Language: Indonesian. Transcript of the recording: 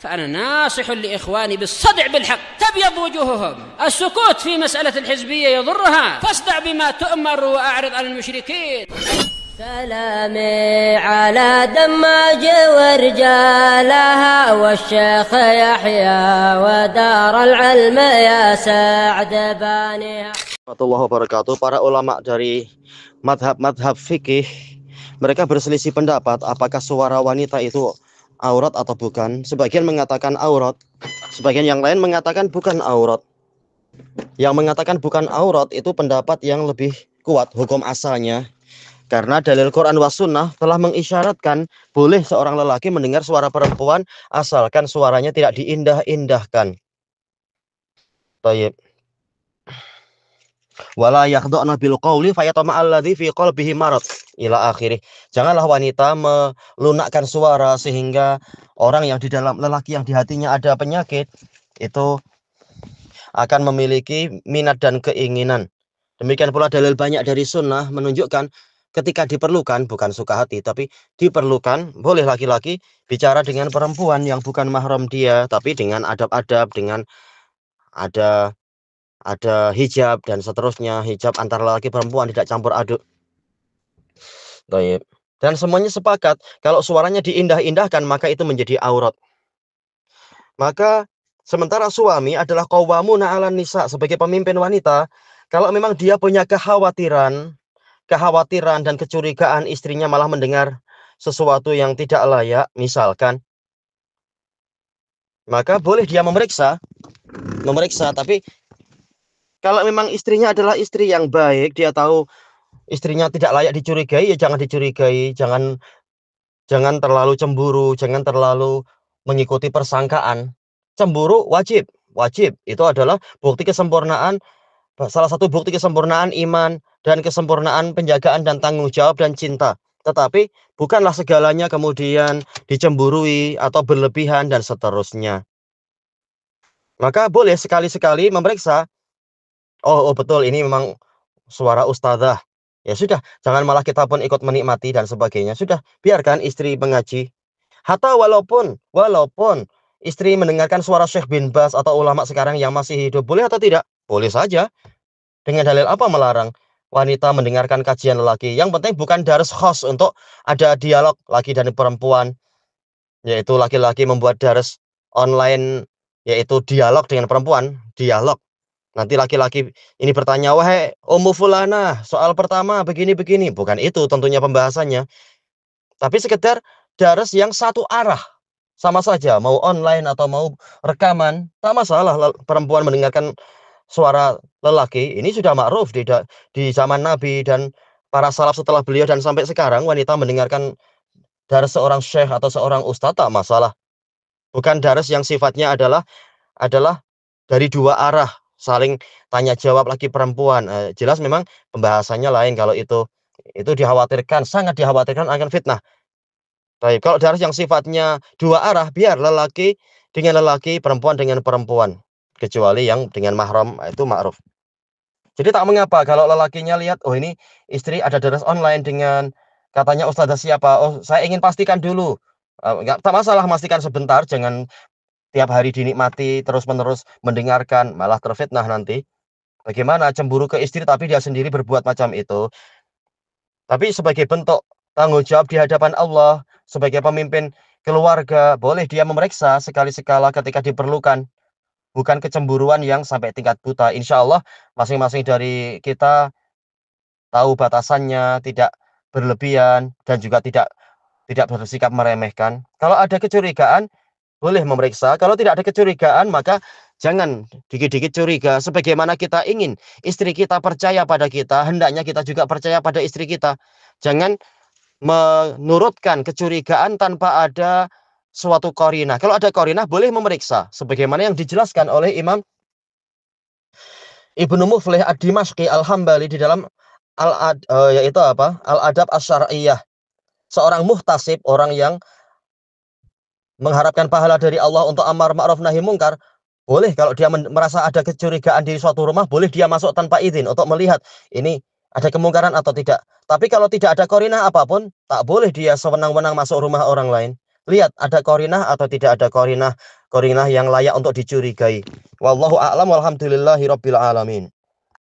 فأنا ناصح لإخواني بالصدع بالحق تبيض وجوههم. السكوت في مسألة الحزبية يضرها، فاصدع بما تؤمر وأعرض عن المشركين. سلامي على دماج ورجالها والشيخ يحيى ودار العلم يا سعد بانيها. Warahmatullahi wabarakatuh. Para ulama dari madhab fikih, mereka berselisih pendapat apakah suara wanita itu aurat atau bukan. Sebagian mengatakan aurat, sebagian yang lain mengatakan bukan aurat. Yang mengatakan bukan aurat itu pendapat yang lebih kuat hukum asalnya, karena dalil Quran was sunnah telah mengisyaratkan boleh seorang lelaki mendengar suara perempuan asalkan suaranya tidak diindah-indahkan. Baik. Wala yakhda'na bil qawli fayatama'alladzi fi qalbihi marad ila akhirih. Janganlah wanita melunakkan suara sehingga orang yang di dalam lelaki yang di hatinya ada penyakit itu akan memiliki minat dan keinginan. Demikian pula dalil banyak dari sunnah menunjukkan ketika diperlukan, bukan suka hati tapi diperlukan, boleh laki-laki bicara dengan perempuan yang bukan mahram dia tapi dengan adab-adab, dengan ada hijab dan seterusnya, hijab antara laki perempuan tidak campur aduk. Baik. Dan semuanya sepakat kalau suaranya diindah-indahkan maka itu menjadi aurat. Maka sementara suami adalah qawwamuna 'alan nisa, sebagai pemimpin wanita, kalau memang dia punya kekhawatiran dan kecurigaan istrinya malah mendengar sesuatu yang tidak layak misalkan, maka boleh dia memeriksa, tapi kalau memang istrinya adalah istri yang baik, dia tahu istrinya tidak layak dicurigai, ya jangan dicurigai, jangan terlalu cemburu, jangan terlalu mengikuti persangkaan. Cemburu wajib, itu adalah bukti kesempurnaan, salah satu bukti kesempurnaan iman dan kesempurnaan penjagaan dan tanggung jawab dan cinta. Tetapi bukanlah segalanya kemudian dicemburui atau berlebihan dan seterusnya. Maka boleh sekali-sekali memeriksa. Oh betul, ini memang suara ustadzah. Ya sudah, jangan malah kita pun ikut menikmati dan sebagainya. Sudah, biarkan istri mengaji. Hatta walaupun istri mendengarkan suara Syekh bin Baz atau ulama sekarang yang masih hidup, boleh atau tidak? Boleh saja. Dengan dalil apa melarang wanita mendengarkan kajian lelaki? Yang penting bukan dars khos untuk ada dialog laki dan perempuan, yaitu laki-laki membuat dars online, yaitu dialog dengan perempuan, dialog. Nanti laki-laki ini bertanya, wahai Ummu Fulana, soal pertama begini-begini. Bukan itu tentunya pembahasannya. Tapi sekedar daras yang satu arah. Sama saja, mau online atau mau rekaman, tak masalah perempuan mendengarkan suara lelaki. Ini sudah ma'ruf di zaman Nabi dan para salaf setelah beliau dan sampai sekarang wanita mendengarkan daras seorang syekh atau seorang ustadz tak masalah. Bukan daras yang sifatnya adalah dari dua arah, saling tanya jawab laki perempuan. Jelas memang pembahasannya lain kalau itu dikhawatirkan, sangat dikhawatirkan akan fitnah. Baik, kalau daras yang sifatnya dua arah, biar lelaki dengan lelaki, perempuan dengan perempuan, kecuali yang dengan mahram itu ma'ruf. Jadi tak mengapa kalau lelakinya lihat, oh ini istri ada daras online dengan katanya ustazah siapa, oh saya ingin pastikan dulu. Enggak tak masalah, pastikan sebentar, jangan tiap hari dinikmati terus-menerus mendengarkan, malah terfitnah nanti. Bagaimana cemburu ke istri tapi dia sendiri berbuat macam itu. Tapi sebagai bentuk tanggung jawab di hadapan Allah, sebagai pemimpin keluarga, boleh dia memeriksa sekali-sekala ketika diperlukan. Bukan kecemburuan yang sampai tingkat buta. Insya Allah masing-masing dari kita tahu batasannya, tidak berlebihan dan juga tidak bersikap meremehkan. Kalau ada kecurigaan, boleh memeriksa. Kalau tidak ada kecurigaan, maka jangan dikit-dikit curiga. Sebagaimana kita ingin istri kita percaya pada kita, hendaknya kita juga percaya pada istri kita. Jangan menurutkan kecurigaan tanpa ada suatu qarinah. Kalau ada qarinah, boleh memeriksa. Sebagaimana yang dijelaskan oleh Imam Ibnu Muflih ad-Dimashqi al-Hambali di dalam Al-Adab Asy-Syar'iyyah. Seorang muhtasib, orang yang mengharapkan pahala dari Allah untuk amar ma'ruf nahi mungkar, boleh kalau dia merasa ada kecurigaan di suatu rumah, boleh dia masuk tanpa izin untuk melihat ini ada kemungkaran atau tidak. Tapi kalau tidak ada qarinah apapun, tak boleh dia sewenang-wenang masuk rumah orang lain. lihat ada qarinah atau tidak ada qarinah yang layak untuk dicurigai. Wallahu a'lam walhamdulillahi rabbil alamin.